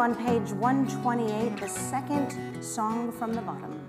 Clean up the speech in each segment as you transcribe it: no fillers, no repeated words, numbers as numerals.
on page 128, the second song from the bottom.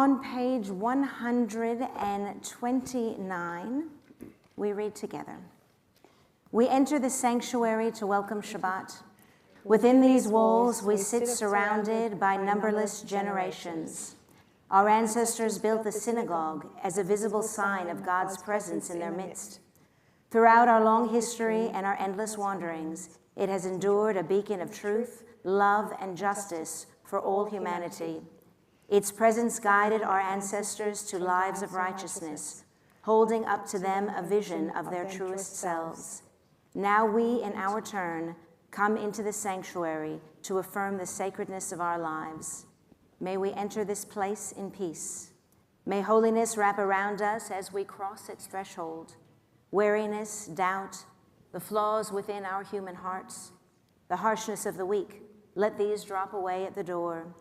On page 129, we read together. We enter the sanctuary to welcome Shabbat. Within these walls, we sit surrounded by numberless generations. Our ancestors built the synagogue as a visible sign of God's presence in their midst. Throughout our long history and our endless wanderings, it has endured a beacon of truth, love, and justice for all humanity. Its presence guided our ancestors to lives of righteousness, holding up to them a vision of their truest selves. Now we, in our turn, come into the sanctuary to affirm the sacredness of our lives. May we enter this place in peace. May holiness wrap around us as we cross its threshold. Weariness, doubt, the flaws within our human hearts, the harshness of the weak, let these drop away at the door.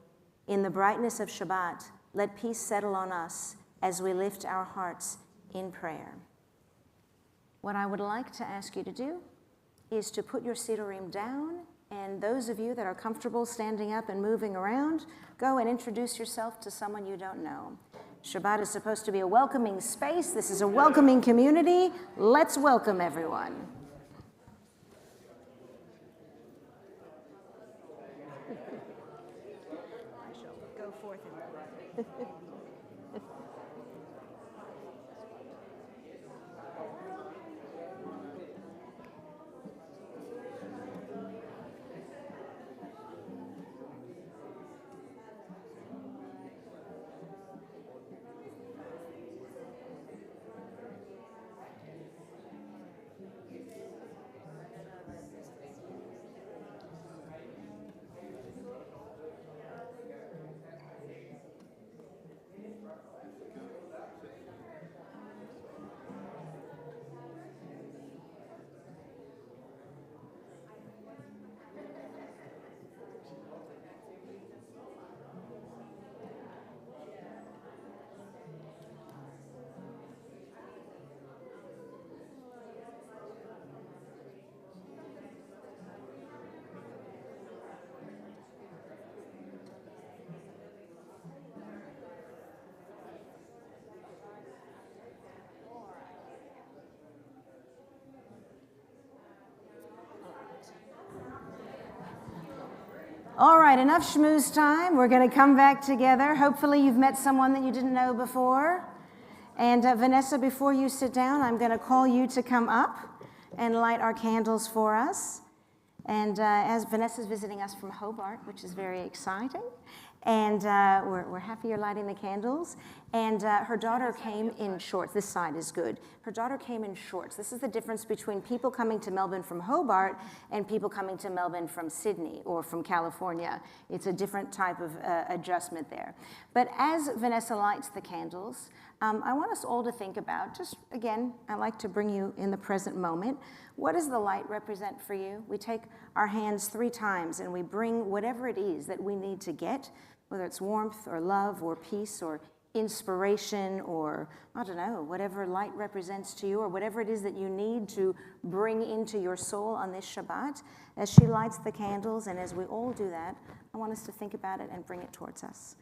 In the brightness of Shabbat, let peace settle on us as we lift our hearts in prayer. What I would like to ask you to do is to put your Siddurim down, and those of you that are comfortable standing up and moving around, go and introduce yourself to someone you don't know. Shabbat is supposed to be a welcoming space. This is a welcoming community. Let's welcome everyone. All right, enough schmooze time. We're going to come back together. Hopefully you've met someone that you didn't know before. And Vanessa, before you sit down, I'm going to call you to come up and light our candles for us. And as Vanessa's visiting us from Hobart, which is very exciting, and we're happy you're lighting the candles. And her daughter came in shorts. This side is good. Her daughter came in shorts. This is the difference between people coming to Melbourne from Hobart and people coming to Melbourne from Sydney or from California. It's a different type of adjustment there. But as Vanessa lights the candles, I want us all to think about, just again, I like to bring you in the present moment. What does the light represent for you? We take our hands 3 times and we bring whatever it is that we need to get, whether it's warmth or love or peace or inspiration or, I don't know, whatever light represents to you or whatever it is that you need to bring into your soul on this Shabbat. As she lights the candles and as we all do that, I want us to think about it and bring it towards us.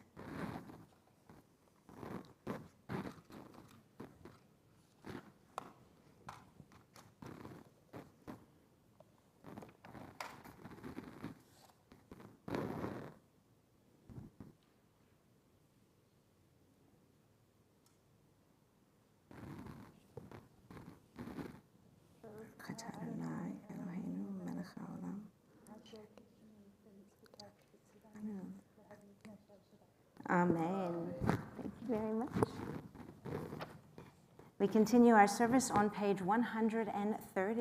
Amen. Thank you very much. We continue our service on page 130.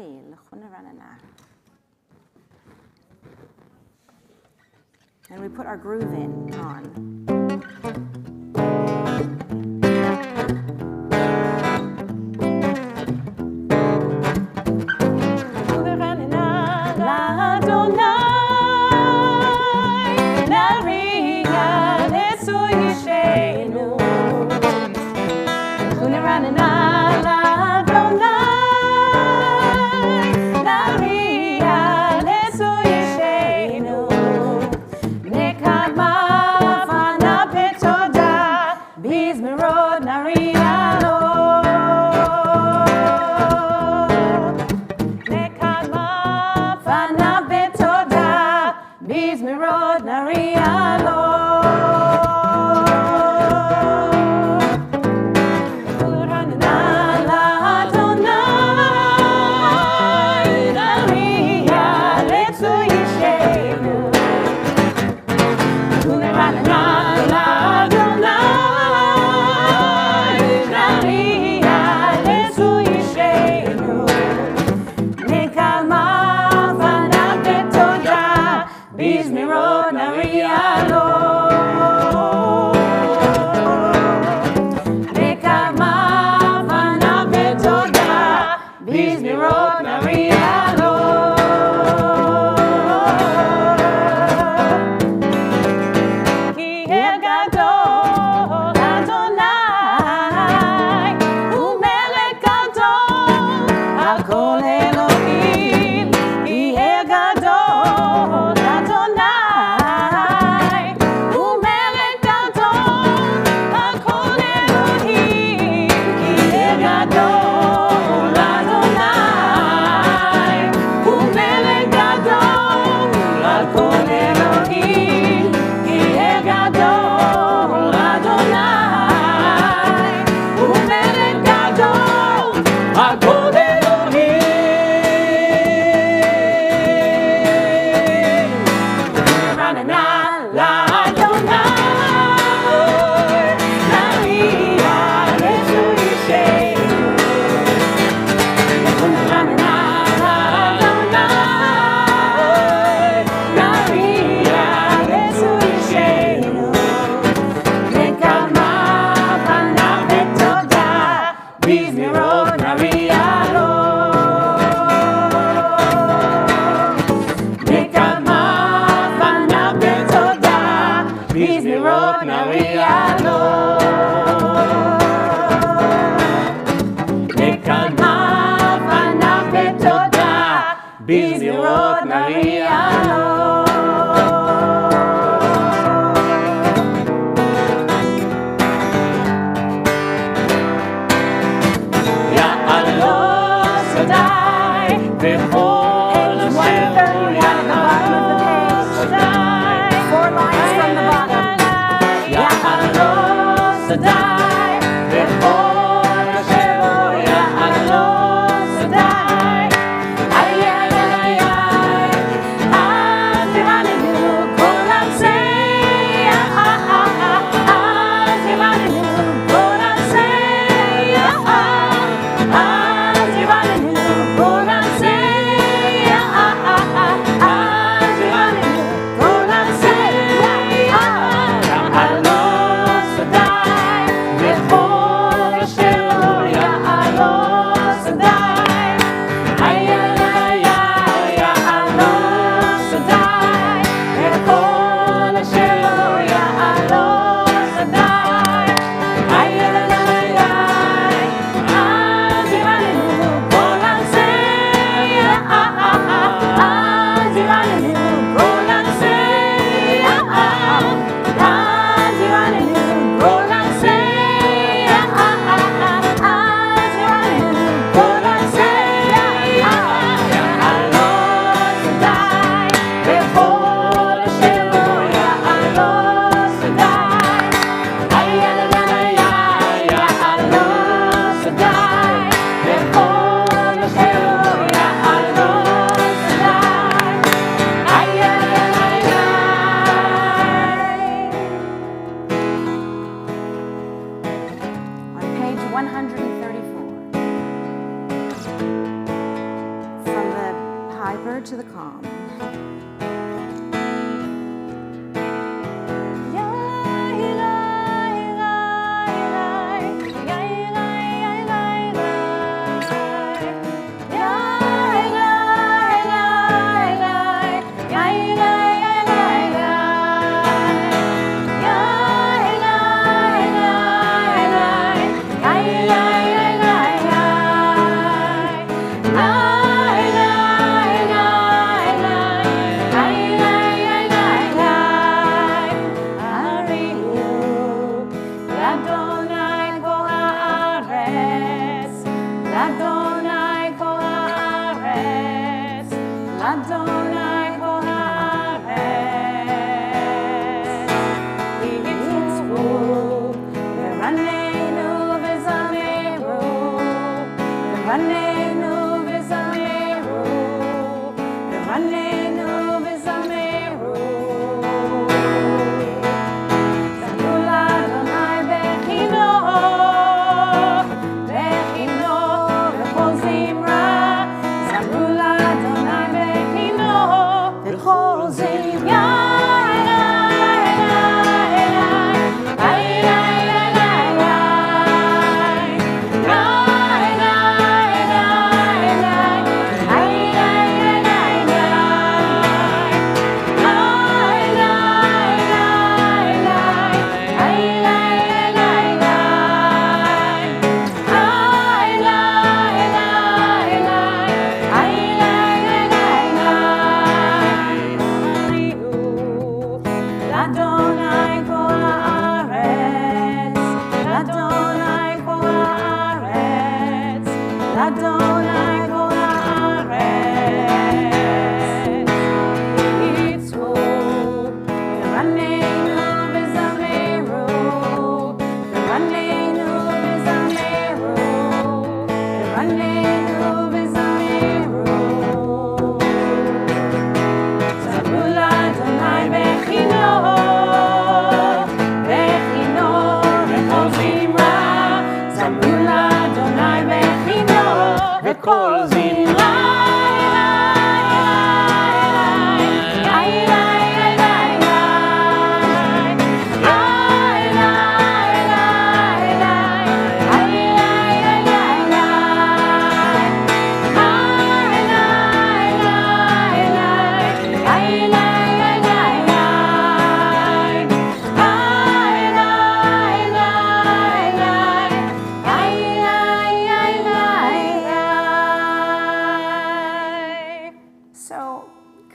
And we put our groove in on. Before the alert to the calm.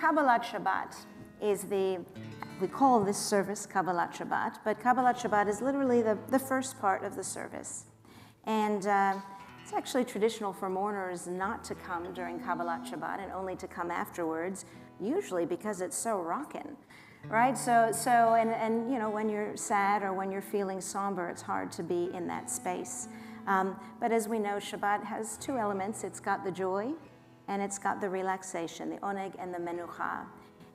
Kabbalat Shabbat is we call this service Kabbalat Shabbat, but Kabbalat Shabbat is literally the first part of the service. And it's actually traditional for mourners not to come during Kabbalat Shabbat and only to come afterwards, usually because it's so rockin', right? And you know, when you're sad or when you're feeling somber, it's hard to be in that space. But as we know, Shabbat has two elements. It's got the joy, and it's got the relaxation, the oneg and the menucha.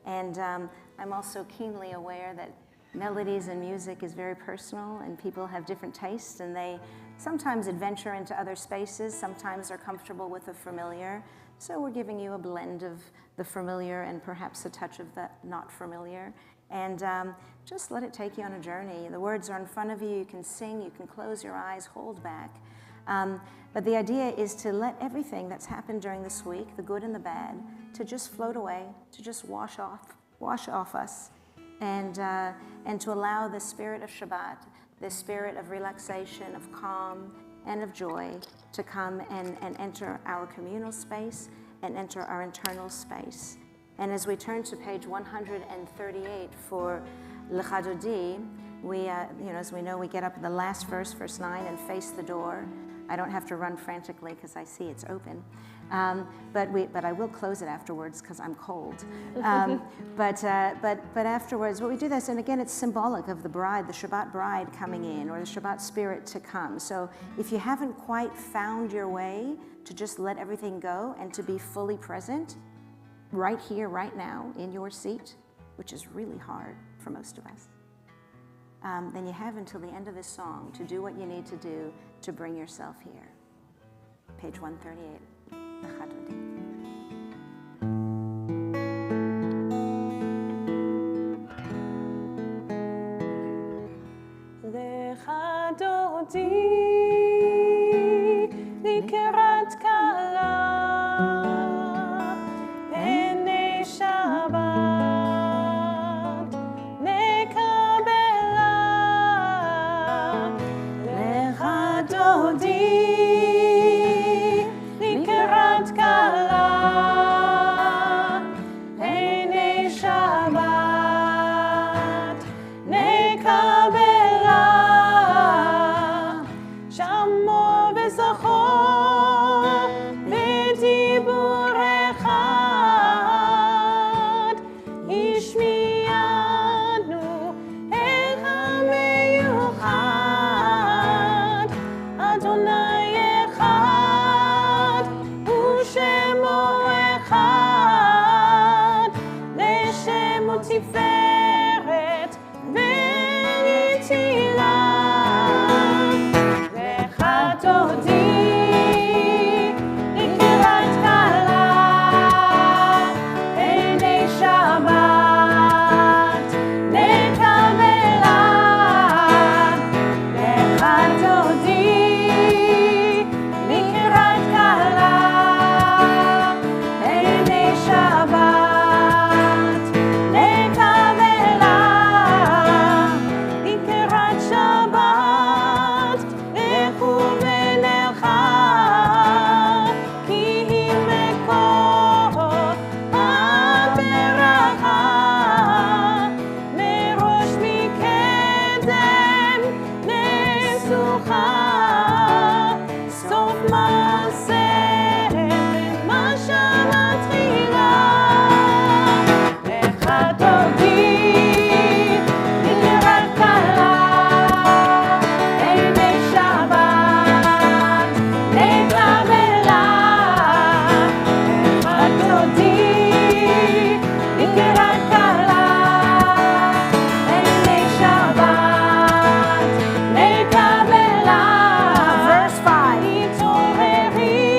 And I'm also keenly aware that melodies and music is very personal, and people have different tastes, and they sometimes adventure into other spaces, sometimes are comfortable with the familiar. So we're giving you a blend of the familiar and perhaps a touch of the not familiar. And just let it take you on a journey. The words are in front of you, you can sing, you can close your eyes, hold back. But the idea is to let everything that's happened during this week, the good and the bad, to just float away, to just wash off us, and to allow the spirit of Shabbat, the spirit of relaxation, of calm, and of joy to come and enter our communal space and enter our internal space. And as we turn to page 138 for L'Chadodi, we, as we know, we get up at the last verse, verse 9, and face the door. I don't have to run frantically because I see it's open. But I will close it afterwards because I'm cold. But afterwards, what we do this, and again, it's symbolic of the bride, the Shabbat bride coming in, or the Shabbat spirit to come. So if you haven't quite found your way to just let everything go and to be fully present right here, right now, in your seat, which is really hard for most of us, then you have until the end of this song to do what you need to do to bring yourself here. Page 138, L'Chadodi. לקראת כלה, עיני שבת נקבלה. לך דודי לקראת כלה, עיני שבת נקבלה. שמור וזכור בדיבור אחד, השמיענו אל המיוחד. אדוני אחד ושמו אחד, לשם ותפארת ונתינה. לך דודי לקראת כלה, עיני שבת נקבלה. לך דודי לקראת כלה, עיני שבת נקבלה. לקראת שבת לכו ונלכה, כי היא מקור הברכה. מראש מקדם נסוכה, סוף מעשה במשל התחילה. לך דודי לקראת כלה, עיני שבת נקבלה. לך דודי לקראת כלה, עיני שבת נקבלה. Verse 5. התעוררי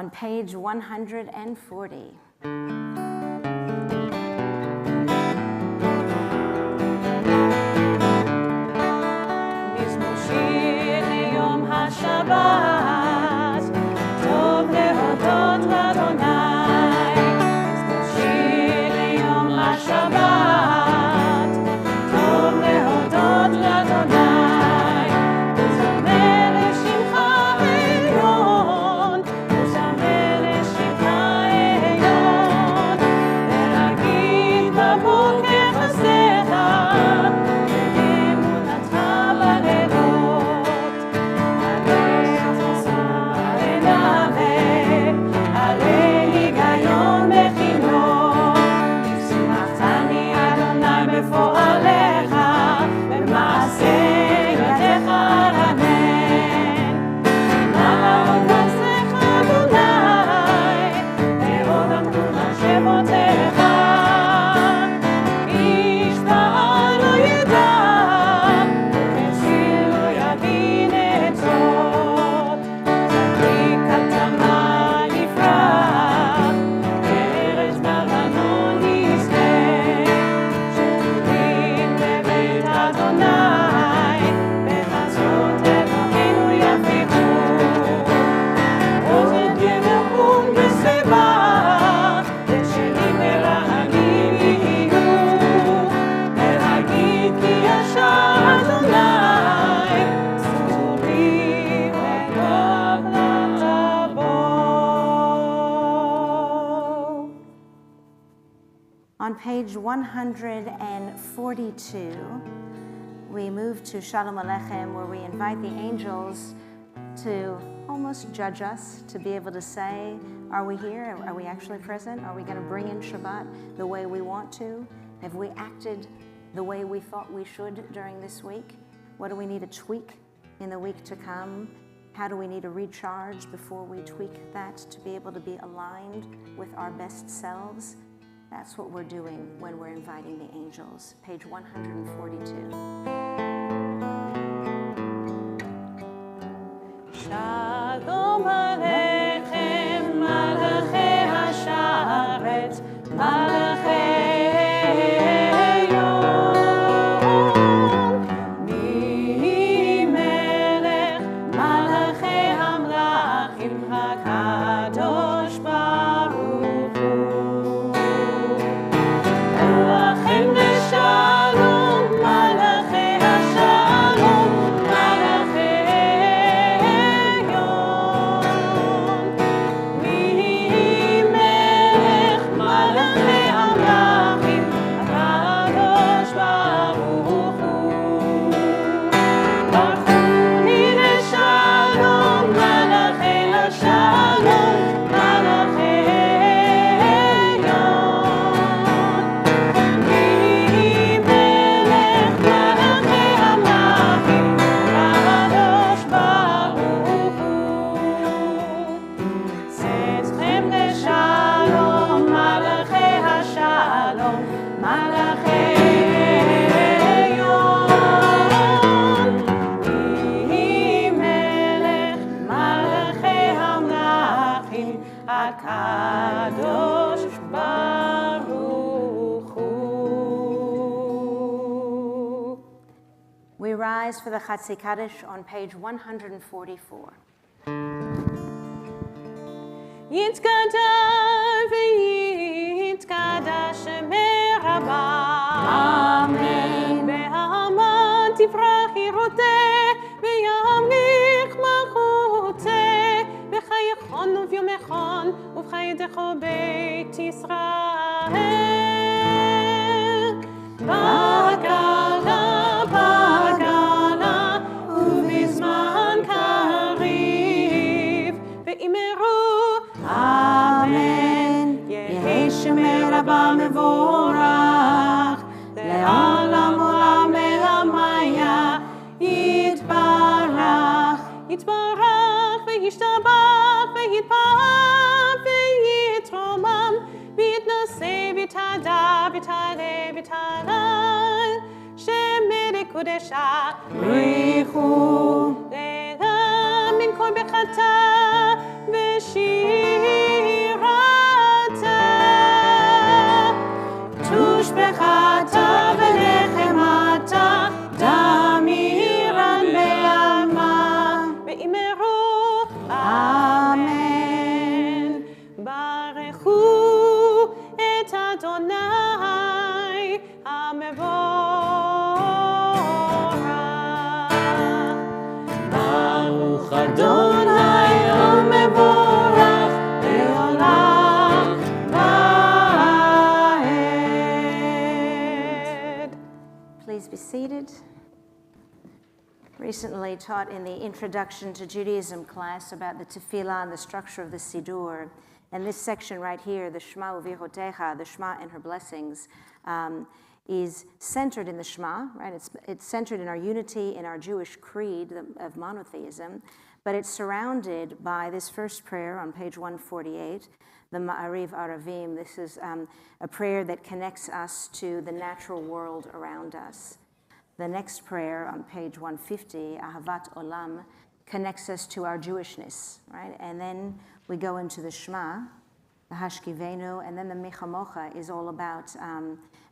on page 140. מזמור שיר ליום השבת, טוב להודות לאדוני. מזמור שיר ליום השבת, טוב להודות לאדוני. וזמר לשמך עליון, וזמר לשמך עליון. ולהגיד בבוקר חסדיך, ואמונתך בלילות. עלה היגיון בחינוך, שמחתני אדוני בפועליך, במעשה ידיך ארנן. מעלות עשיך אדוני, מאוד עמדו מחשבותיך. איש פעל לא ידע, וכסיל לא יבין עצות. צדיק כתמה יפרח, כארץ בלבנון יזכה. שתולים בבית אדוני, בחצות אלוהינו יפיחו. אוזן גבר ונגסבה, לשנים ולעמים יהיו. ולהגיד כי ישר אדוני, צורים וקבלת בו. On page 142, we move to Shalom Aleichem, where we invite the angels to almost judge us, to be able to say, are we here? Are we actually present? Are we going to bring in Shabbat the way we want to? Have we acted the way we thought we should during this week? What do we need to tweak in the week to come? How do we need to recharge before we tweak that to be able to be aligned with our best selves? That's what we're doing when we're inviting the angels. Page 142. Shalom Aleichem, מלאכי השרת, מלאכי יום. מי מלך מלאכי המלכים, הקדוש ברוך הוא. לכם לשלום, מלאכי השלום, מלאכי יום. מי מלך מלאכי המלכים, הקדוש ברוך הוא. ברכוני לשלום, מלאכי השלום, מלאכי הקדוש ברוך הוא. We rise for the Chatzi Kaddish on page 144. יתגדל ויתקדש מרבה. אמן. בהמן תפרח ירותה, וימליך מלכותה. בחייכון וביומכון, ובחיידך בית ישראל. בגלה, בגלה, ובזמן קריב, ואמרו אמן. יהי שמי רבה מבורך, לעולם עולם מהמיה. יתברך, יתברך וישתבח ויתפאר ויתרומם, ויתנשא ויתהדר ויתעלה ויתהלל. שמי לקודשה בריחו, לעם מן כל בחטא ושיר. Adonai umevorach leolam va'ed. Please be seated. Recently taught in the Introduction to Judaism class about the tefillah and the structure of the Siddur. And this section right here, the Shema uvichotecha, the Shema and her blessings, is centered in the Shema, right? It's centered in our unity, in our Jewish creed of monotheism, but it's surrounded by this first prayer on page 148, the Ma'ariv Aravim. This is a prayer that connects us to the natural world around us. The next prayer on page 150, Ahavat Olam, connects us to our Jewishness, right? And then we go into the Shema, the Hashkivenu, and then the Mechamocha is all about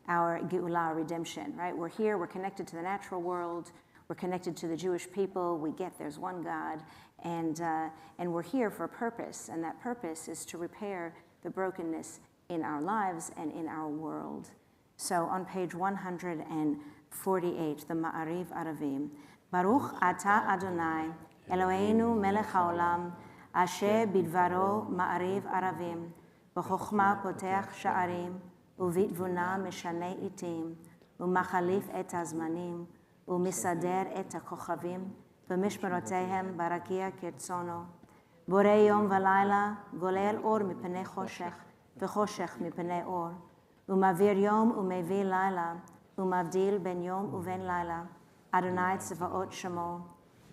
our Geulah, redemption, right? We're here, we're connected to the natural world, we're connected to the Jewish people, we get there's one God, and we're here for a purpose, and that purpose is to repair the brokenness in our lives and in our world. So on page 148, the Ma'ariv Aravim, Baruch Ata Adonai, Eloheinu melech haolam, asher bidvaro Ma'ariv Aravim, b'chokhma potech sha'arim, ובתבונה משנה עיתים, ומחליף את הזמנים, ומסדר את הכוכבים, במשמרותיהם ברקיע כרצונו. בורא יום ולילה, גולל אור מפני חושך, וחושך מפני אור, ומעביר יום ומביא לילה, ומבדיל בין יום ובין לילה. אדוני צבאות שמו,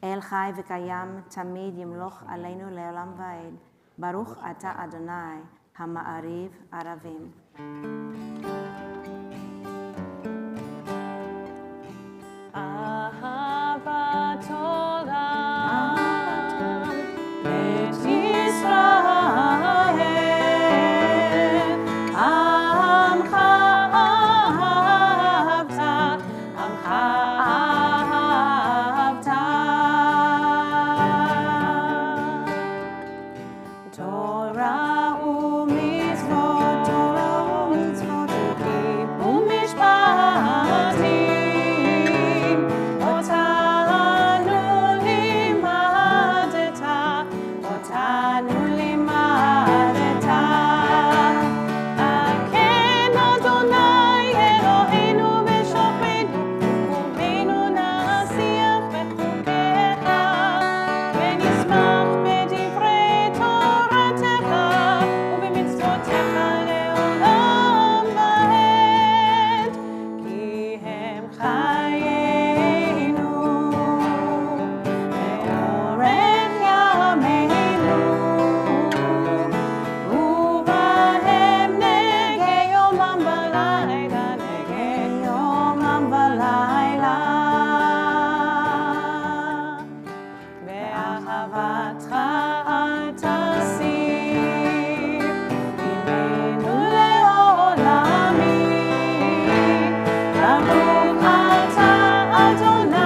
אל חי וקיים, תמיד ימלוך עלינו לעולם ועד. ברוך אתה אדוני, המעריב ערבים. אהבת עולם את ישראל, עמך אהבת, עמך אהבת. תורה ומצוות, חוקים ומשפטים, אותנו לימדת, אותנו לימדת. כן אדוני אלוהינו ושוכנו, ובנו נשיח בחוקיך, ונשמח בדברי תורתך, ובמצוותיך לעולם ועד. כי הם חיינו, לאורך ימינו, ובהם נגה יומם ולילה, נגה יומם ולילה. באהבתך אל תסיר ממנו לעולמים. ברוך אתה אדוני,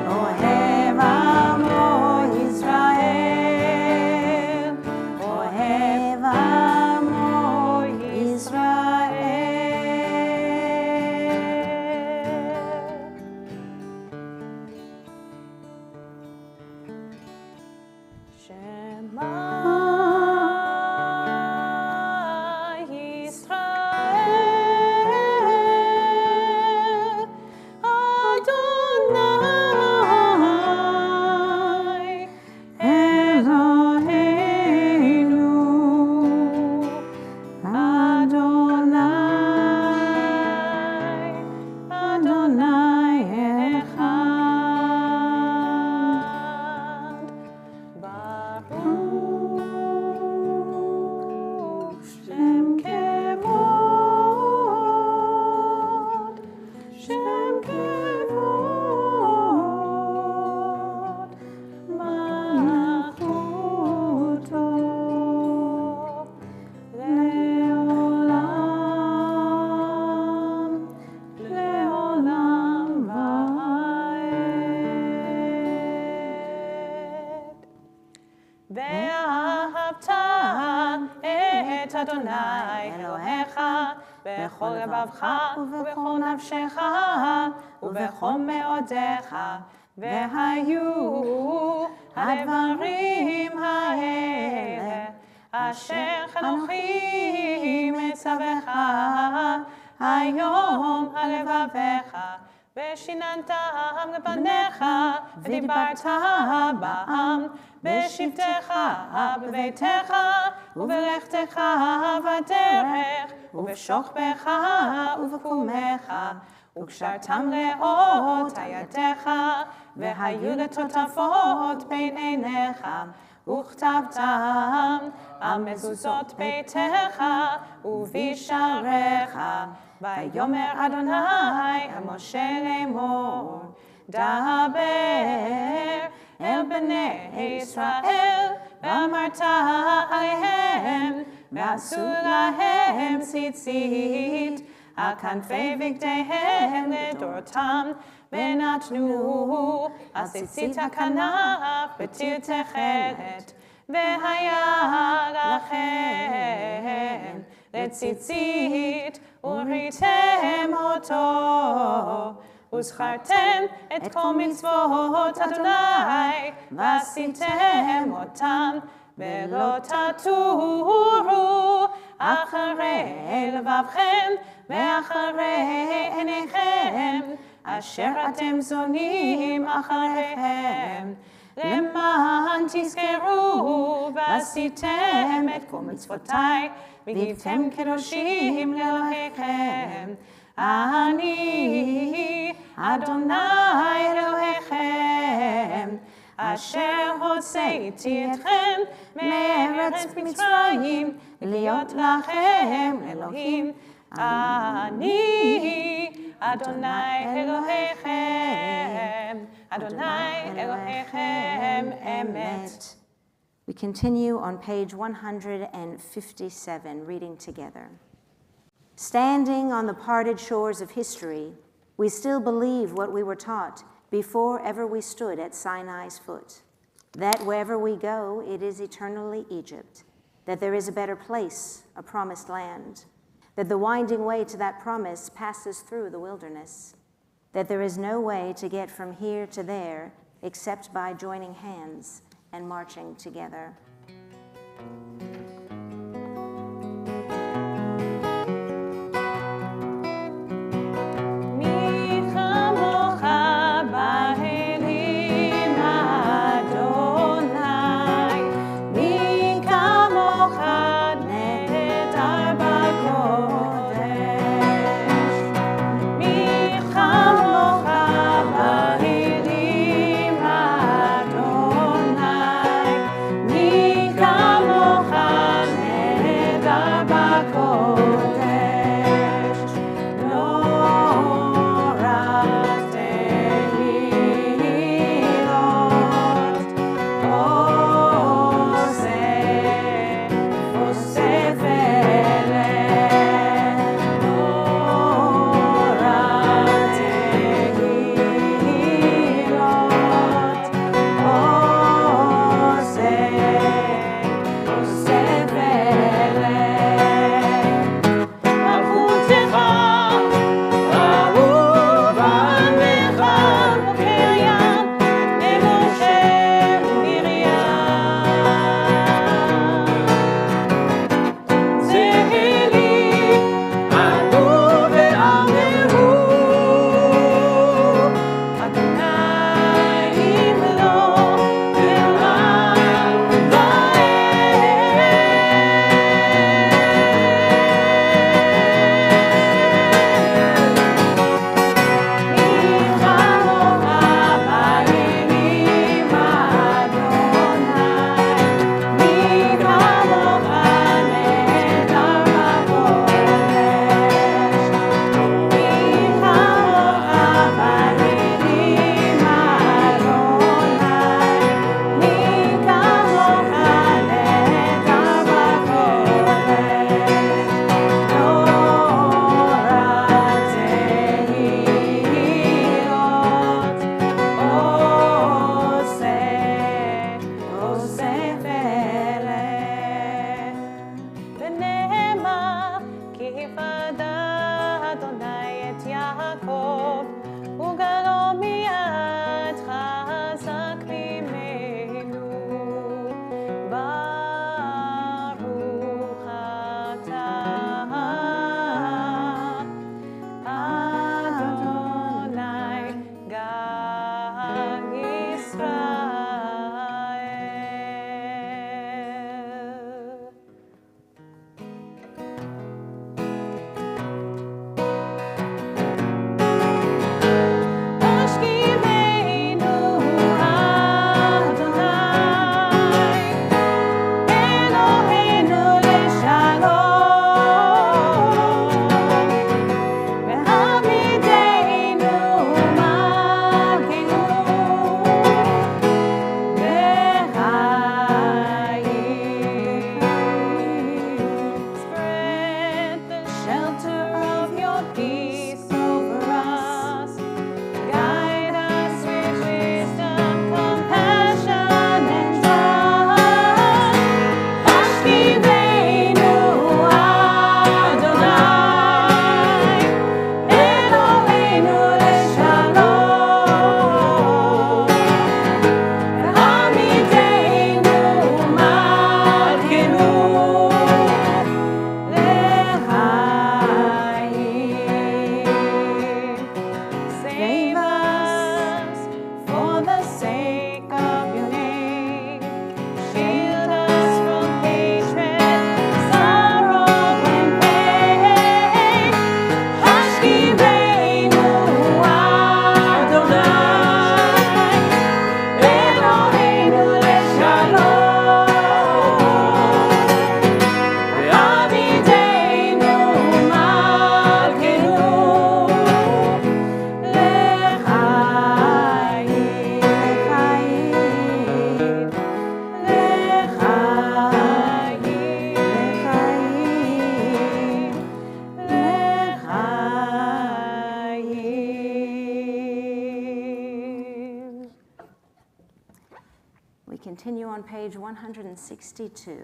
אוהב עמו ישראל, אוהב עמו ישראל. שמע ישראל, אדוני אלוהינו, אדוני אחד. ברוך שם כבוד, שם כבוד, מלכותו לעולם, לעולם ועד. ואהבת את אדוני אלוהיך בכל לבבך ובכל נפשך ובכל מאודיך והיו הדברים האלה אשר אנוכי מצווך היום על לבביך ושיננתם לבניך ודיברת בעם בשבתך בביתך ובלכתך בדרך ובשוכבך ובקומך וקשרתם לאות ידיך והיו לטוטפות בין עיניך וכתבתם על מזוזות ביתך ובשעריך ויאמר אדוני אל משה לאמור דבר אל בני ישראל ואמרת עליהם ועשו להם ציצית על כנפי בגדיהם לדורותם ונתנו על ציצית הכנף בתיר תכלת והיה לכם לציצית וראיתם אותו וזכרתם את כל מצוות אדוני ועשיתם אותם ולא תטורו אחרי לבבכם ואחרי עיניכם אשר אתם זונים אחריהם למען תזכרו ועשיתם את כל מצוותיי והייתם קדושים לאלוהיכם אני אדוני אלוהיכם אשר הוצאתי אתכם מארץ מצרים להיות לכם אלוהים אני אדוני אלוהיכם אדוני אלוהיכם אמת. We continue on page 157, reading together. Standing on the parted shores of history, we still believe what we were taught before ever we stood at Sinai's foot, that wherever we go, it is eternally Egypt, that there is a better place, a promised land, that the winding way to that promise passes through the wilderness, that there is no way to get from here to there except by joining hands and marching together. מי כמוך continue on page 162.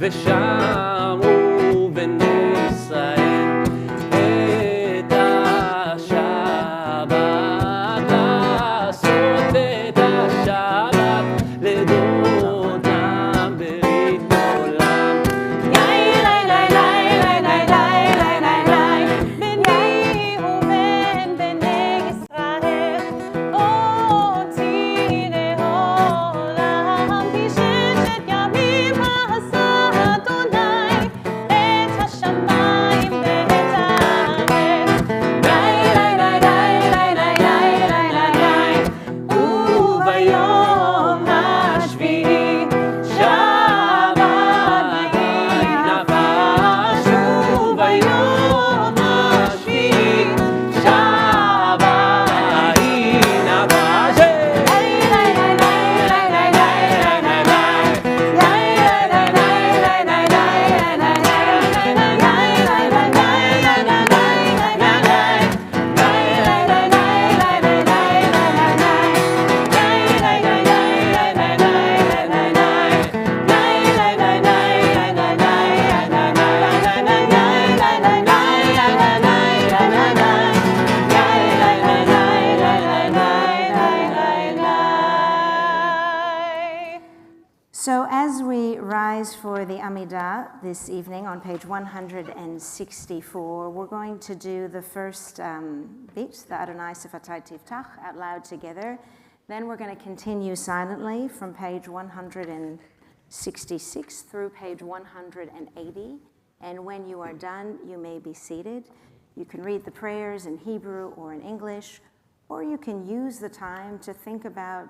ושמעו בני ישראל את השבת, לעשות את השבת לדודם ברית עולם. בני ובן בני ישראל, אותי לעולם, כי ששת ימים עשה אדוני את השמיים ואת הארץ. וביום השביעי שבת נפש, וביום השביעי שבת נפש. So as we rise for the Amidah this evening on page 164, we're going to do the first bit, the Adonai Sifatai Tiftach, out loud together. Then we're going to continue silently from page 166 through page 180. And when you are done, you may be seated. You can read the prayers in Hebrew or in English, or you can use the time to think about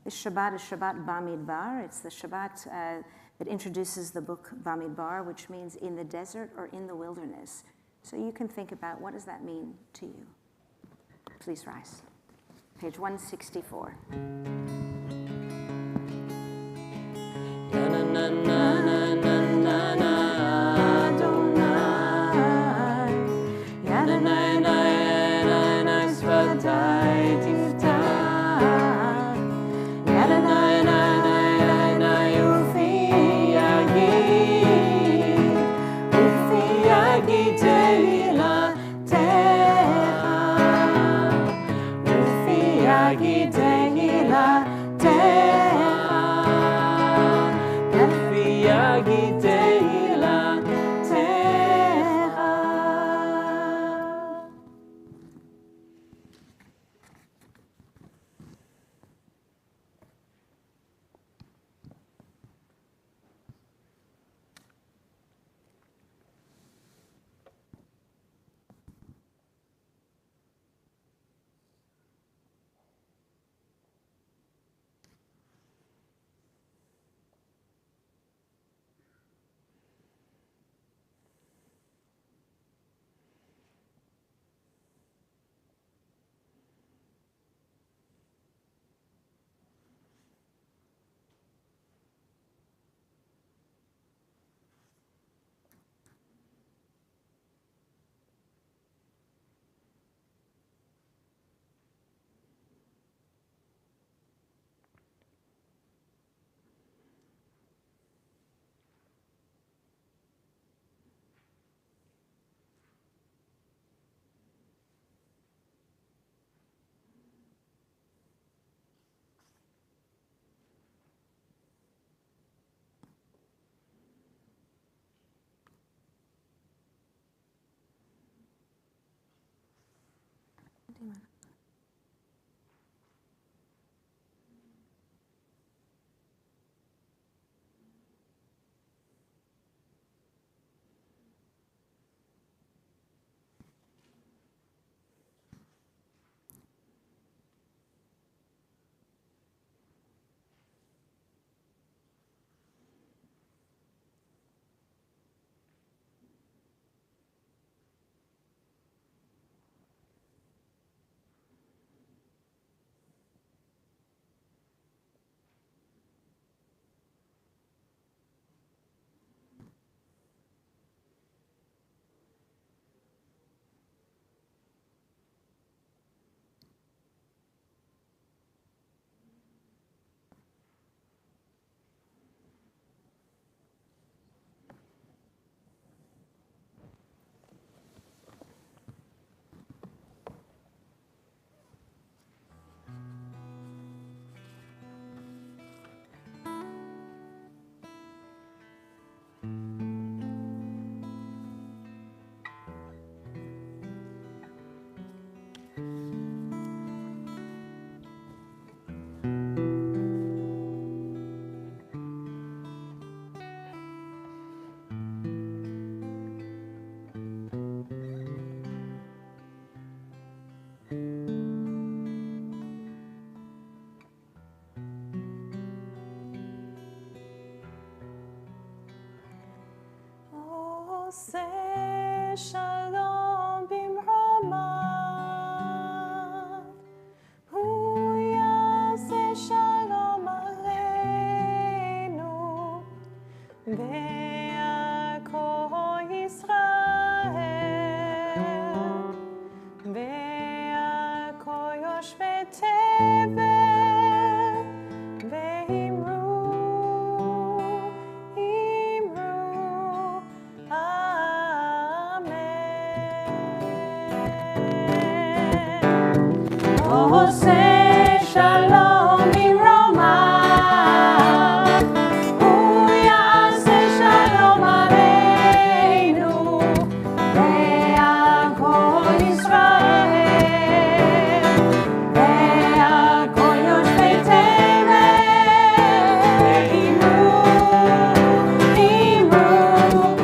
this Shabbat is Shabbat Bamidbar. It's the Shabbat that introduces the book Bamidbar, which means in the desert or in the wilderness. So you can think about, what does that mean to you? Please rise. Page 164. Ufia עושה שלום במרומיו, הוא יעשה שלום עלינו, בעכו ישראל, בעכו יושבי תבל, ואמרו, אמרו, אמן. עושה שלום במרומיו, הוא יעשה שלום עלינו, בעכו ישראל, בעכו יושבי תבל, ואמרו, אמרו,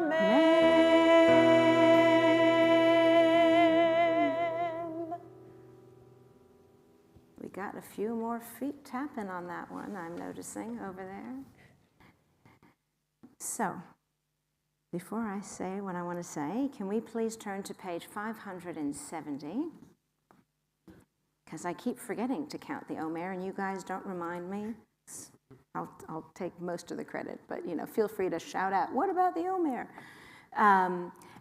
אמן. We got a few more feet tapping on that one, I'm noticing over there. So, before I say what I want to say, can we please turn to page 570? Because I keep forgetting to count the Omer, and you guys don't remind me. I'll take most of the credit, but feel free to shout out, what about the Omer?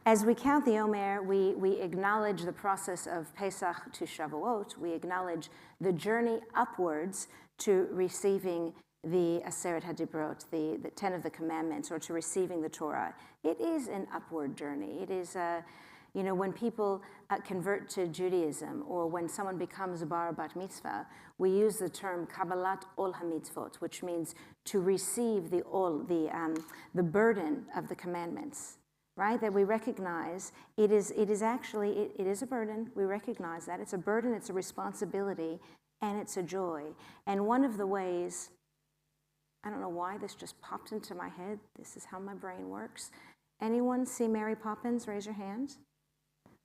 As we count the Omer, we acknowledge the process of Pesach to Shavuot. We acknowledge the journey upwards to receiving the Aseret HaDibrot, the 10 of the commandments, or to receiving the Torah. It is an upward journey. It is when people convert to Judaism, or when someone becomes a bar bat mitzvah, we use the term Kabbalat ol hamitzvot, which means to receive the burden of the commandments. Right, that we recognize it is a burden. We recognize that it's a burden, it's a responsibility, and it's a joy. And one of the ways, I don't know why this just popped into my head. This is how my brain works. Anyone see Mary Poppins? Raise your hand.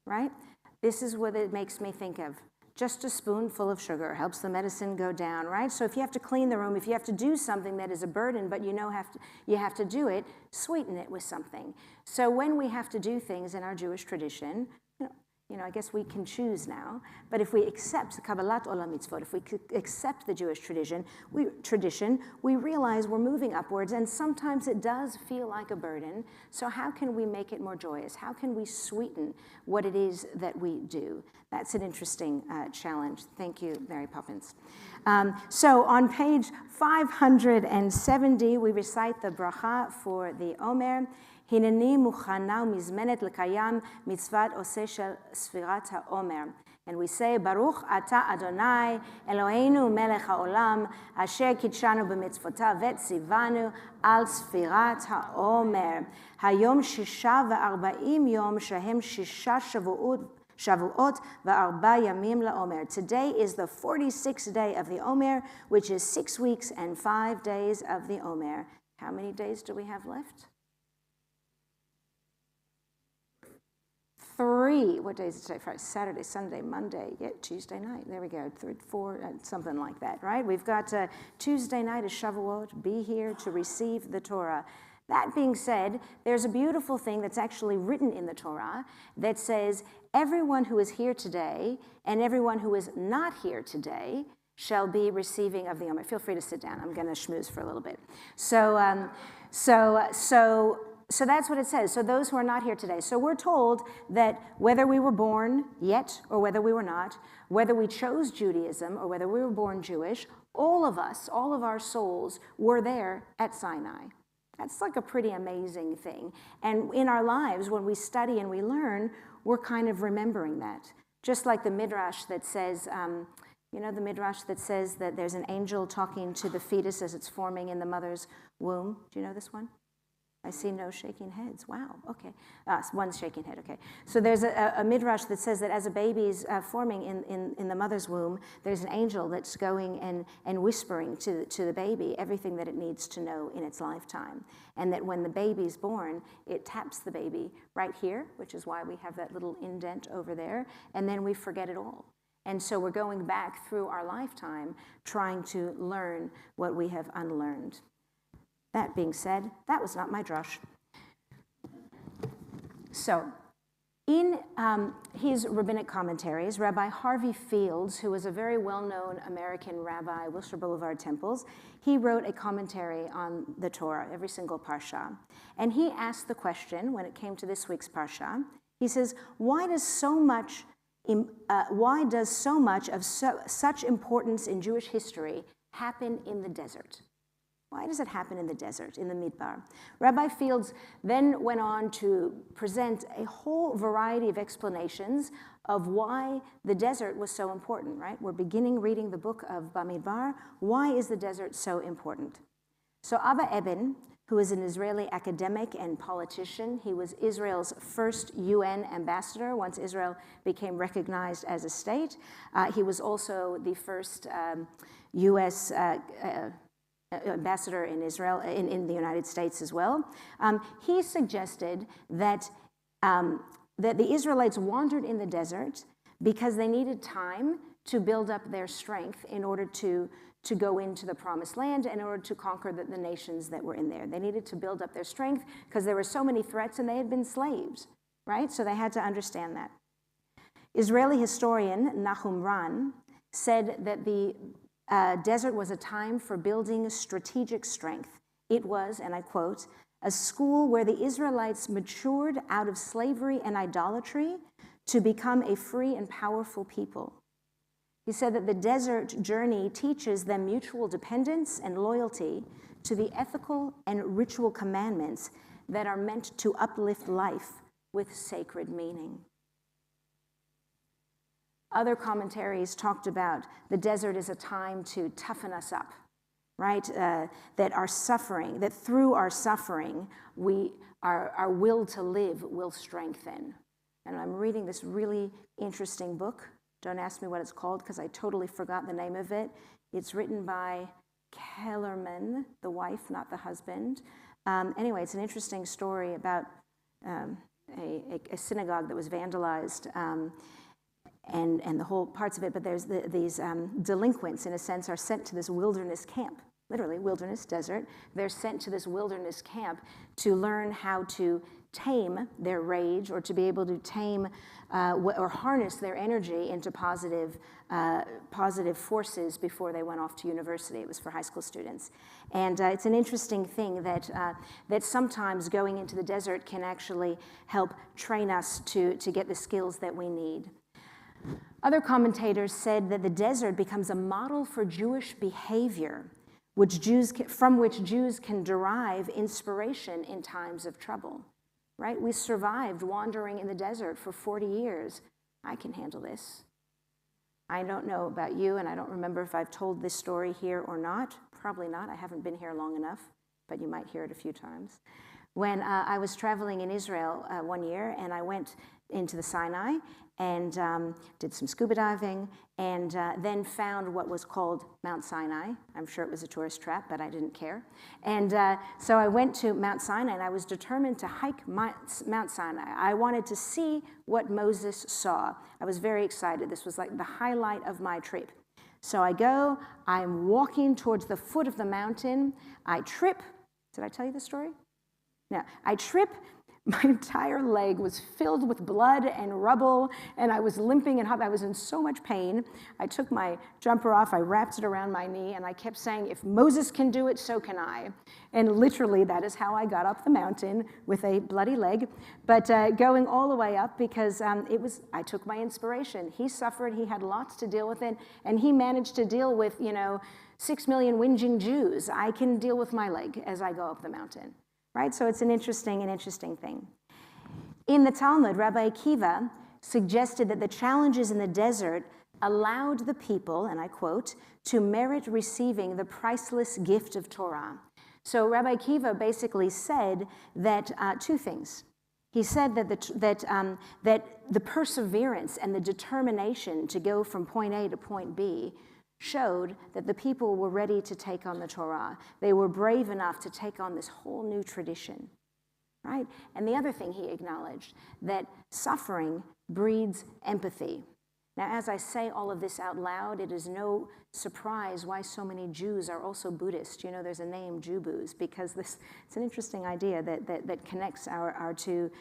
Right? This is what it makes me think of. Just a spoonful of sugar helps the medicine go down, right? So if you have to clean the room, if you have to do something that is a burden, but you have to do it, sweeten it with something. So when we have to do things in our Jewish tradition, I guess we can choose now, but if we accept the Kabbalat Olam Mitzvot, if we accept the Jewish tradition, we realize we're moving upwards, and sometimes it does feel like a burden. So how can we make it more joyous? How can we sweeten what it is that we do? That's an interesting challenge. Thank you, Mary Poppins. So on page 570, we recite the bracha for the Omer. הנני מוכנה ומזמנת לקיים מצוות עושה של ספירת העומר. And we say, ברוך אתה אדוני, אלוהינו מלך העולם, אשר קידשנו במצוותיו וציוונו על ספירת העומר. היום 46 יום שהם 6 Shavuot va'arba yamim la'omer. Today is the 46th day of the Omer, which is 6 weeks and 5 days of the Omer. How many days do we have left? 3. What day is it today? Friday, Saturday, Sunday, Monday, Tuesday night. There we go. 3, 4, something like that, right? We've got Tuesday night is Shavuot. Be here to receive the Torah. That being said, there's a beautiful thing that's actually written in the Torah that says, everyone who is here today and everyone who is not here today shall be receiving of the Omer. Feel free to sit down. I'm going to schmooze for a little bit. So that's what it says. So those who are not here today. So we're told that whether we were born yet or whether we were not, whether we chose Judaism or whether we were born Jewish, all of us, all of our souls were there at Sinai. That's like a pretty amazing thing. And in our lives, when we study and we learn, we're kind of remembering that. Just like the Midrash that says, the Midrash that says that there's an angel talking to the fetus as it's forming in the mother's womb. Do you know this one? I see no shaking heads. Wow, okay. One's shaking head, okay. So there's a Midrash that says that as a baby's forming in the mother's womb, there's an angel that's going and whispering to the baby everything that it needs to know in its lifetime. And that when the baby's born, it taps the baby right here, which is why we have that little indent over there, and then we forget it all. And so we're going back through our lifetime trying to learn what we have unlearned. That being said, that was not my drush. So, in his rabbinic commentaries, Rabbi Harvey Fields, who was a very well-known American rabbi, Wilshire Boulevard Temples, he wrote a commentary on the Torah, every single parsha. And he asked the question, when it came to this week's parsha, he says, why does so much of such importance in Jewish history happen in the desert? Why does it happen in the desert, in the Midbar? Rabbi Fields then went on to present a whole variety of explanations of why the desert was so important, right? We're beginning reading the book of Bamidbar. Why is the desert so important? So Abba Eben, who is an Israeli academic and politician, he was Israel's first UN ambassador once Israel became recognized as a state. He was also the first U.S. ambassador in Israel, in the United States as well. He suggested that the Israelites wandered in the desert because they needed time to build up their strength in order to go into the promised land, in order to conquer the nations that were in there. They needed to build up their strength because there were so many threats and they had been slaves, right? So they had to understand that. Israeli historian Nahum Ran said that the desert was a time for building strategic strength. It was, and I quote, a school where the Israelites matured out of slavery and idolatry to become a free and powerful people. He said that the desert journey teaches them mutual dependence and loyalty to the ethical and ritual commandments that are meant to uplift life with sacred meaning. Other commentaries talked about the desert as a time to toughen us up, right? That through our suffering, our will to live will strengthen. And I'm reading this really interesting book. Don't ask me what it's called because I totally forgot the name of it. It's written by Kellerman, the wife, not the husband. Anyway, it's an interesting story about a synagogue that was vandalized. And the whole parts of it, but there's these delinquents, in a sense, are sent to this wilderness camp, literally wilderness, desert. They're sent to this wilderness camp to learn how to tame their rage or to be able to tame or harness their energy into positive forces before they went off to university. It was for high school students. And it's an interesting thing that sometimes going into the desert can actually help train us to get the skills that we need. Other commentators said that the desert becomes a model for Jewish behavior, from which Jews can derive inspiration in times of trouble, right? We survived wandering in the desert for 40 years. I can handle this. I don't know about you, and I don't remember if I've told this story here or not. Probably not. I haven't been here long enough, but you might hear it a few times. When I was traveling in Israel one year, and I went into the Sinai and did some scuba diving, and then found what was called Mount Sinai. I'm sure it was a tourist trap, but I didn't care. And so I went to Mount Sinai, and I was determined to hike Mount Sinai. I wanted to see what Moses saw. I was very excited. This was like the highlight of my trip. So I go, I'm walking towards the foot of the mountain. I trip. Did I tell you the story? No, I trip. My entire leg was filled with blood and rubble, and I was limping and I was in so much pain. I took my jumper off, I wrapped it around my knee, and I kept saying, if Moses can do it, so can I. And literally, that is how I got up the mountain with a bloody leg, but going all the way up because I took my inspiration. He suffered, he had lots to deal with, and he managed to deal with, 6 million whinging Jews. I can deal with my leg as I go up the mountain. Right? So it's an interesting thing. In the Talmud, Rabbi Akiva suggested that the challenges in the desert allowed the people, and I quote, to merit receiving the priceless gift of Torah. So Rabbi Akiva basically said that two things. He said that the perseverance and the determination to go from point A to point B showed that the people were ready to take on the Torah. They were brave enough to take on this whole new tradition, right? And the other thing he acknowledged, that suffering breeds empathy. Now, as I say all of this out loud, it is no surprise why so many Jews are also Buddhist. There's a name, Jew-Booze, because it's an interesting idea that connects our two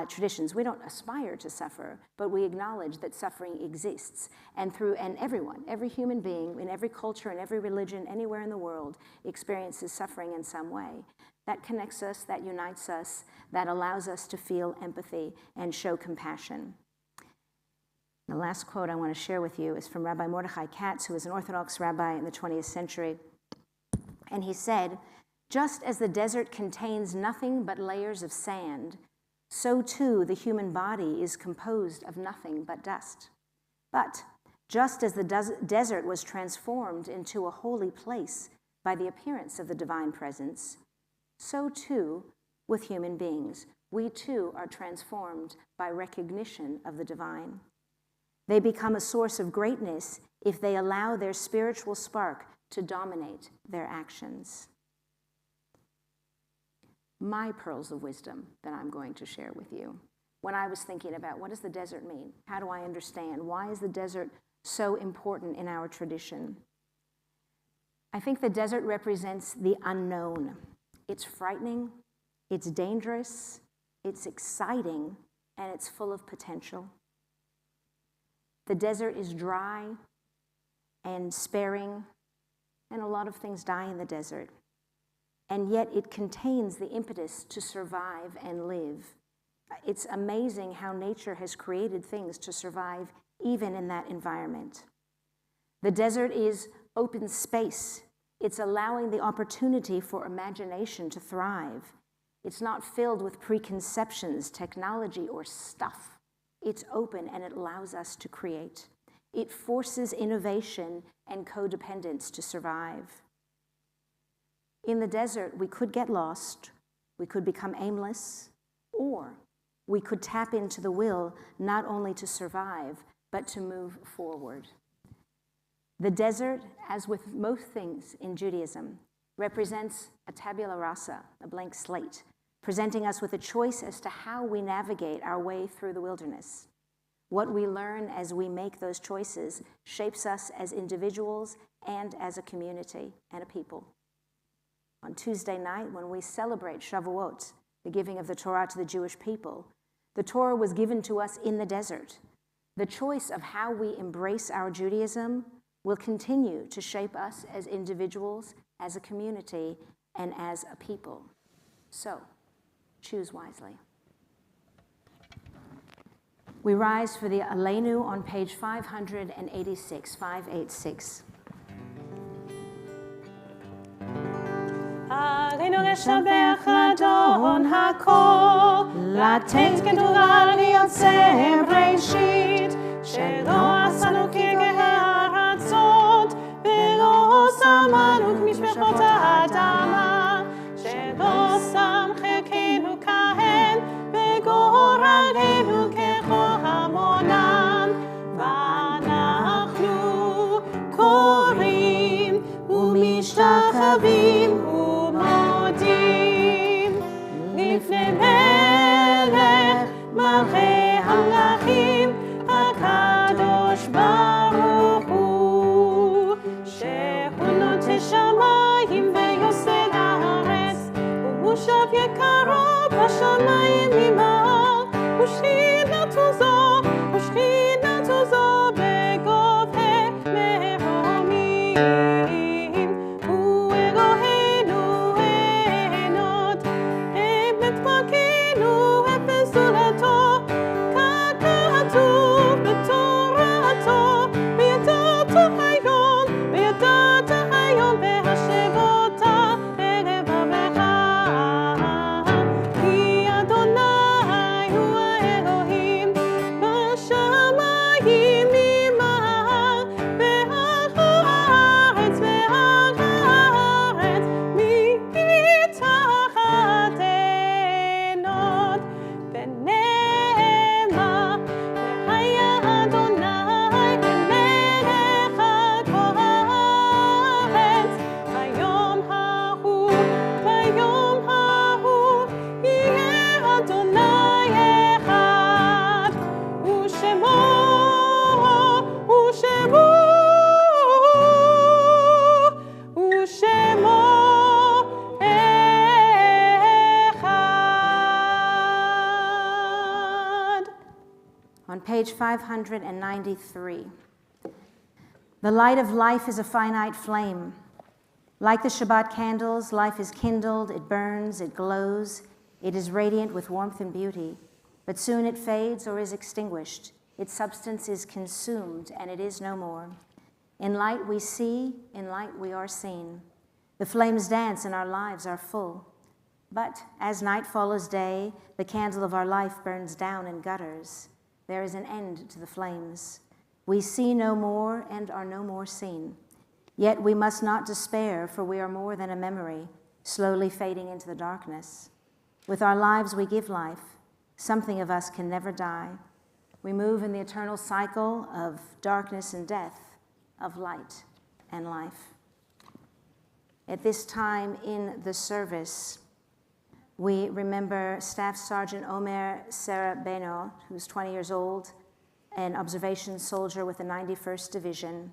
traditions. We don't aspire to suffer, but we acknowledge that suffering exists. And everyone, every human being, in every culture, in every religion, anywhere in the world, experiences suffering in some way. That connects us, that unites us, that allows us to feel empathy and show compassion. The last quote I want to share with you is from Rabbi Mordechai Katz, who was an Orthodox rabbi in the 20th century. And he said, just as the desert contains nothing but layers of sand, so too the human body is composed of nothing but dust. But just as the desert was transformed into a holy place by the appearance of the divine presence, so too with human beings, we too are transformed by recognition of the divine. They become a source of greatness if they allow their spiritual spark to dominate their actions. My pearls of wisdom that I'm going to share with you. When I was thinking about what does the desert mean? How do I understand? Why is the desert so important in our tradition? I think the desert represents the unknown. It's frightening, it's dangerous, it's exciting, and it's full of potential. The desert is dry and sparing, and a lot of things die in the desert. And yet it contains the impetus to survive and live. It's amazing how nature has created things to survive even in that environment. The desert is open space. It's allowing the opportunity for imagination to thrive. It's not filled with preconceptions, technology, or stuff. It's open and it allows us to create. It forces innovation and codependence to survive. In the desert, we could get lost, we could become aimless, or we could tap into the will not only to survive, but to move forward. The desert, as with most things in Judaism, represents a tabula rasa, a blank slate, presenting us with a choice as to how we navigate our way through the wilderness. What we learn as we make those choices shapes us as individuals and as a community and a people. On Tuesday night, when we celebrate Shavuot, the giving of the Torah to the Jewish people, the Torah was given to us in the desert. The choice of how we embrace our Judaism will continue to shape us as individuals, as a community, and as a people. So, choose wisely. We rise for the Aleinu on page 586, 586. עלינו לשבח אדון הכל, לתת כתורה ליוצר ראשית, שלא עשנו כגהי ארצות, ולא שמנו כמשפחות האדמה, שלא שם חלקנו כהן, וגורלנו ככל שבים ומודים לפני מלך מלכי המלכים הקדוש ברוך הוא, שהוא נוטה שמיים ויוסד הארץ, ומושב יקרו בשמיים ממעל, ושכינתו זו בגובה מרומים. הוא אלוהינו עינות, אמת דרכנו וזולתו, ככתוב בתורתו, וידעת היום והשבותה בלבבך. כי אדוני הוא האלוהים בשמיים ממעל, ועל הארץ מתחת עינות. ונאמר, והיה אדוני למלך על כל הארץ. ביום ההוא יהיה אדוני אחד, ושמו אחד. On page 593. The light of life is a finite flame. Like the Shabbat candles, life is kindled, it burns, it glows, it is radiant with warmth and beauty. But soon it fades or is extinguished. Its substance is consumed, and it is no more. In light we see, in light we are seen. The flames dance and our lives are full. But as night follows day, the candle of our life burns down in gutters. There is an end to the flames. We see no more and are no more seen. Yet we must not despair, for we are more than a memory, slowly fading into the darkness. With our lives we give life. Something of us can never die. We move in the eternal cycle of darkness and death, of light and life. At this time in the service, we remember Staff Sergeant Omer Serabeno, who's 20 years old, an observation soldier with the 91st Division,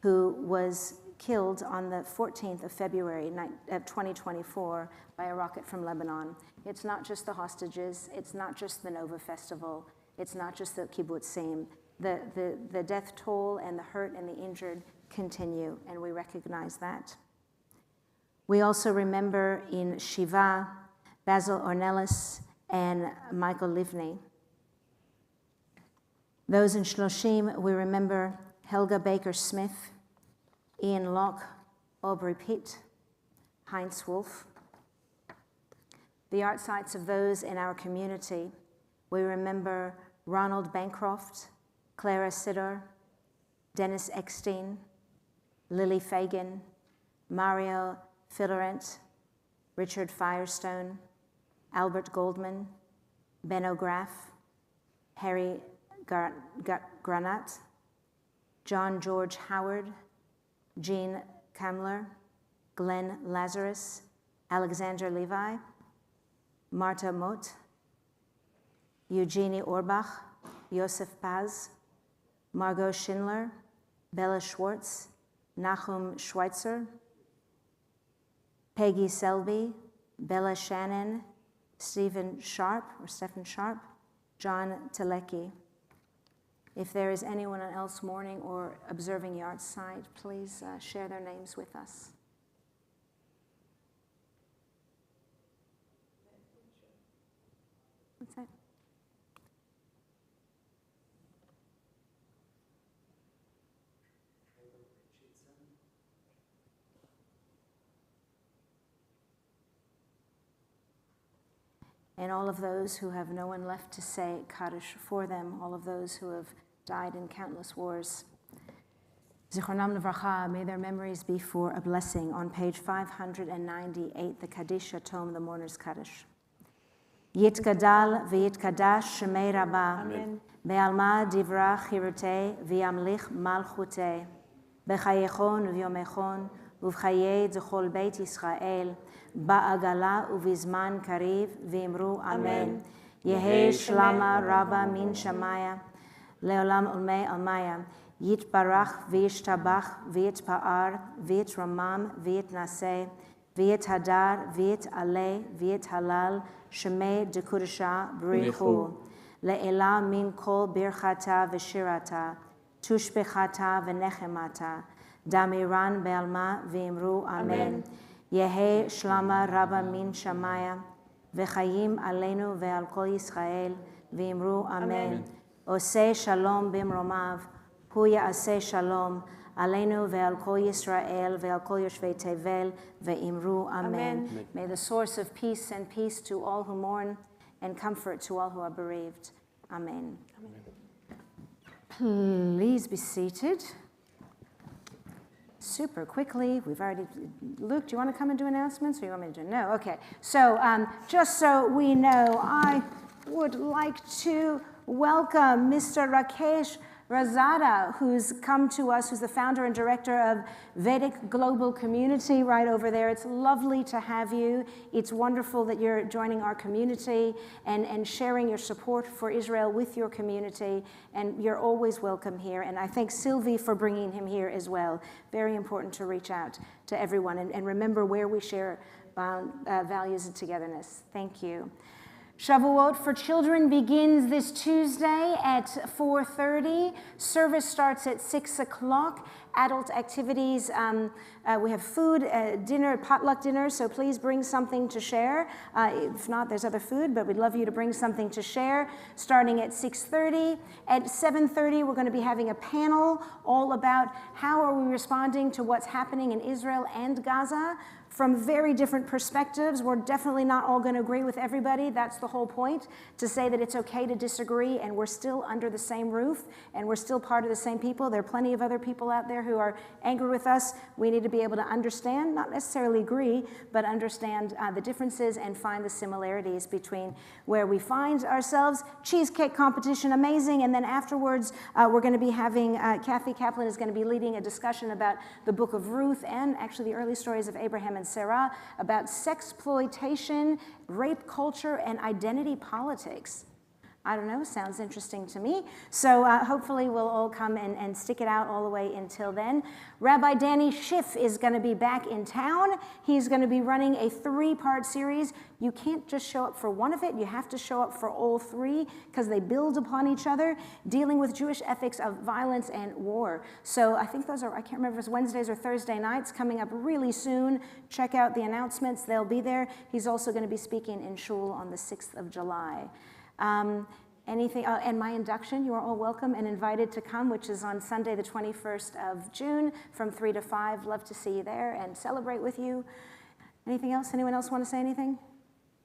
who was killed on the 14th of February of 2024 by a rocket from Lebanon. It's not just the hostages, it's not just the Nova Festival, it's not just the kibbutzim. The death toll and the hurt and the injured continue, and we recognize that. We also remember in Shiva, Basil Ornelas and Michael Livney. Those in Shloshim, we remember Helga Baker-Smith, Ian Locke, Aubrey Pitt, Heinz Wolf. The art sites of those in our community, we remember Ronald Bancroft, Clara Sidor, Dennis Eckstein, Lily Fagan, Mario Fidorent, Richard Firestone, Albert Goldman, Benno Graff, Harry Granat, John George Howard, Jean Kamler, Glenn Lazarus, Alexander Levi, Marta Mott, Eugenie Orbach, Josef Paz, Margot Schindler, Bella Schwartz, Nachum Schweitzer, Peggy Selby, Bella Shannon, Stephen Sharp, John Telecki. If there is anyone else mourning or observing yard site, please share their names with us. What's that? And all of those who have no one left to say Kaddish for them, all of those who have died in countless wars. Zichronam Livracha, may their memories be for a blessing. On page 598, the Kaddish tome, the Mourner's Kaddish. Yitgadal v'yitkadash shemei Rabbah, be'alma divra chirutei v'yamlich malchutei, b'chayechon v'yomechon ובחיי זכל בית ישראל, בעגלה ובזמן קריב, ואמרו אמן. יהי שלמה רבה מן שמיה, לעולם עולמי עלמיה. יתברך וישתבח ויתפאר ויתרומם ויתנשא ויתהדר ויתעלה ויתהלל שמי דקודשה בריחו. לעילה מן כל ברכתה ושירתה, תושבחתה ונחמתה, דמירן בעלמה ואמרו אמן. יהי שלמה רבה מן שמיה, וחיים עלינו ועל כל ישראל, ואמרו אמן. עושה שלום במרומיו, הוא יעשה שלום עלינו ועל כל ישראל ועל כל יושבי תבל, ואמרו אמן. May the source of peace send peace to all who mourn and comfort to all who are bereaved. Amen. Please be seated. Super quickly, we've already, Luke, do you want to come and do announcements, or you want me to do? No, okay. So just so we know, I would like to welcome Mr. Rakesh Razada, who's come to us, who's the founder and director of Vedic Global Community right over there. It's lovely to have you. It's wonderful that you're joining our community and sharing your support for Israel with your community, and you're always welcome here. And I thank Sylvie for bringing him here as well. Very important to reach out to everyone and remember where we share values and togetherness. Thank you. Shavuot for Children begins this Tuesday at 4:30. Service starts at 6 o'clock. Adult activities, we have food, dinner, potluck dinner, so please bring something to share. If not, there's other food, but we'd love you to bring something to share, starting at 6:30. At 7:30, we're going to be having a panel all about how are we responding to what's happening in Israel and Gaza from very different perspectives. We're definitely not all going to agree with everybody. That's the whole point, to say that it's okay to disagree and we're still under the same roof and we're still part of the same people. There are plenty of other people out there who are angry with us. We need to be able to understand, not necessarily agree, but understand the differences and find the similarities between where we find ourselves. Cheesecake competition, amazing. And then afterwards, we're going to be having, Kathy Kaplan is going to be leading a discussion about the book of Ruth and actually the early stories of Abraham and Sarah, about sexploitation, rape culture, and identity politics. I don't know, sounds interesting to me. So hopefully we'll all come and stick it out all the way until then. Rabbi Danny Schiff is going to be back in town. He's going to be running a 3-part series. You can't just show up for one of it. You have to show up for all 3 because they build upon each other, dealing with Jewish ethics of violence and war. So I think those are, I can't remember if it's Wednesdays or Thursday nights, coming up really soon. Check out the announcements. They'll be there. He's also going to be speaking in Shul on the 6th of July. Anything, and my induction, you are all welcome and invited to come, which is on Sunday, the 21st of June from 3 to 5. Love to see you there and celebrate with you. Anything else? Anyone else want to say anything?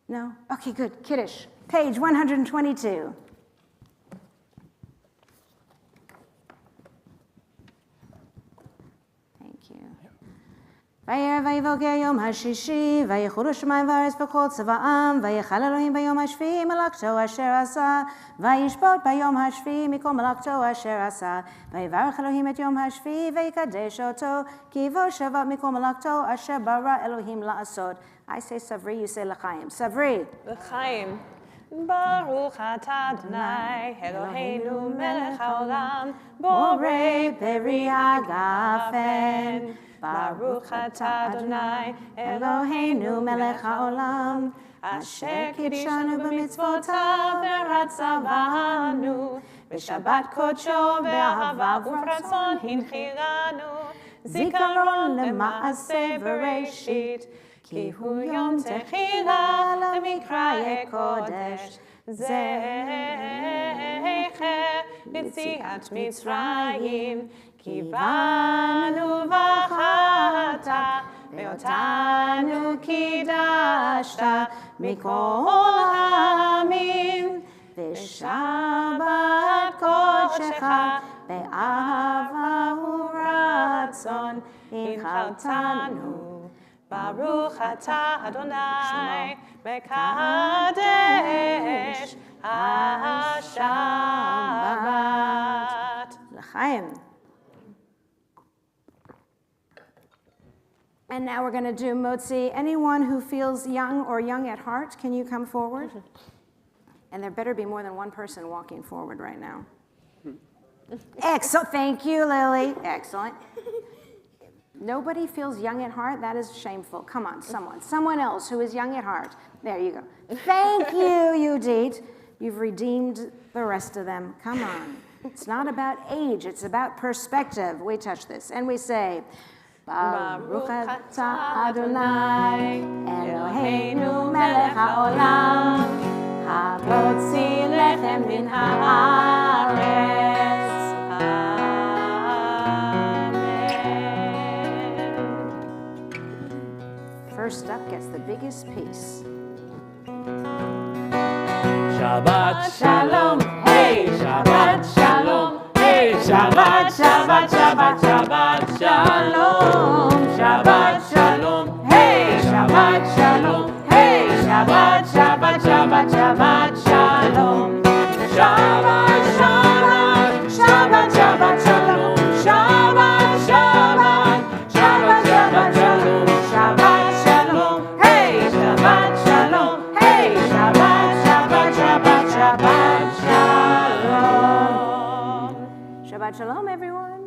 No? Okay, good. Kiddush, page 122. Thank you. וירא ויבוקר יום השישי, ויחולו שמיים וארץ וכל צבאם, ויחל אלוהים ביום השביעי מלאכתו אשר עשה, וישבות ביום השביעי מכל מלאכתו אשר עשה, ויברך אלוהים את יום השביעי ויקדש אותו, כי בו שבת מכל מלאכתו אשר ברא אלוהים לעשות. I say Savri, you say L'chaim. Savri. L'chaim. Baruch atah Adonai, Eloheinu melech haolam, borei peri hagafen. Baruch atah Adonai, Eloheinu melech haolam, asher kidshanu b'mitzvotav v'ratzavanu, v'shabbat kodsho be'ahava u'ratzon hinchiranu, zikaron lema'aseh v'reishit, כי הוא יום תחילה למקראי קודש, זכר ליציאת מצרים, כי באנו בחרת, ואותנו קידשת מכל העמים, ושבת קודשך באהבה ורצון הנחלתנו. Baruch atah Adonai, Mekadesh HaShabbat. L'chaim. And now we're going to do motzi. Anyone who feels young or young at heart, can you come forward? And there better be more than one person walking forward right now. Excellent. Thank you, Lily. Excellent. Nobody feels young at heart? That is shameful. Come on, someone else who is young at heart. There you go. Thank you, Yudit. You've redeemed the rest of them. Come on. It's not about age, it's about perspective. We touch this and we say, Baruch atah Adonai, Eloheinu melech haolam, hamotzi lechem min haaretz. First up gets the biggest piece. Shabbat shalom, hey, Shabbat shalom, hey, Shabbat, Shabbat, Shabbat, Shabbat shalom, Shabbat shalom, hey, Shabbat shalom, hey, Shabbat, Shabbat, Shabbat, Shabbat shalom, Shabbat, Shabbat, Shabbat, Shabbat shalom, Shabbat, Shabbat, Shabbat, Shabbat shalom, Shabbat shalom, hey, Shabbat shalom, hey, Shabbat, Shabbat, Shabbat, Shabbat shalom. Shabbat shalom, everyone.